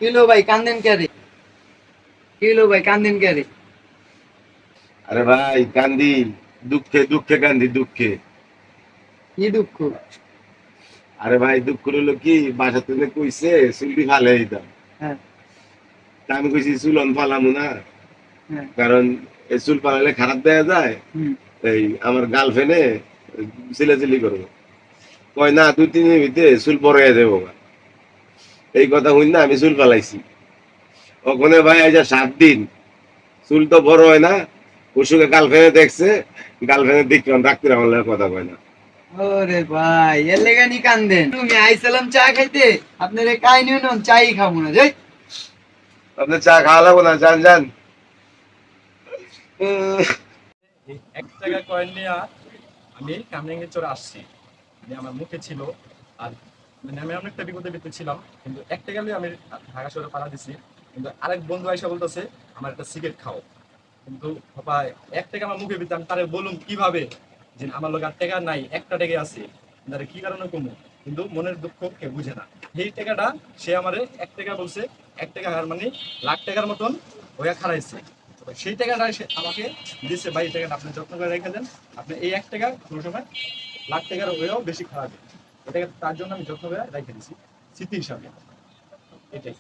Kilo ভাই কান্দেন কে রে? কিলো ভাই কান্দেন কে রে? আরে ভাই কান্দি, দুঃখে দুঃখে কান্দি, দুঃখে। কি দুঃখ? আরে ভাই দুঃখ হলো কি, বাসা থেকে কইছে চুলটি ফালে দিতাম। হ্যাঁ তা আমি কইছি চুলন ফালামু না, হ্যাঁ। কারণ এই চুল ফালালে খারাপ দেয়া যায়। হুম। এই আমার গার্লফ্রেন্ডে চিলাচিলি করবো, কয় না 2-3 দিনের ভিতরে চুল বড় হয়ে যাবো। এই কথা হইন না আমি চুল ফালাইছি। ওখানে ভাই আজ 7 দিন চুল তো বড় হয় না। পরশুকে গার্লফ্রেন্ডে দেখছে, গার্লফ্রেন্ডে দেখলাম ডাক্তার আমার লগে কথা কয় না। ওরে ভাই এর লেগে নি কান্দেন? তুমি আইছিলাম চা খাইতে, আপনারে কাই নিও না, চাই খাবো না যাই। আপনার চা খাওয়া লাগবো না, যান যান। এই 1 টাকা কয়েন নিয়ে আমি কামরাঙ্গীর চরে আসছি, মানে আমার মুখে ছিল। আর মানে আমি অনেকটা বিপদের ভিতরে ছিলাম, কিন্তু 1 টাকা নিয়ে আমি ঢাকা শহরে পাড়া দিছি। কিন্তু আরেক বন্ধু আইসা বলতেছে আমার একটা সিগারেট খাও। কিন্তু বাবা 1 টাকা আমার মুখের ভিতরে, আমি তারে বলুম কিভাবে যে আমার লোক 8 টাকা নাই, 1 টাকা আছে, তারে কি কারণে কমু। কিন্তু মনের দুঃখ কেউ বুঝে না। এই টাকাটা সে আমারে 1 টাকা বলছে, 1 টাকা হার মানে লাখ টাকার মতন হইয়া খারাইছে। সেই টাকাটা সে আমাকে দিচ্ছে, ভাই এই টাকাটা আপনি যত্ন করে রেখে দেন, আপনি এই 1 টাকা কোনো সময় লাখ টাকার হয়েও বেশি খারাপ। এটাকে তার জন্য আমি যত্ন করে রেখে দিছি স্মৃতি হিসাবে। এটাই।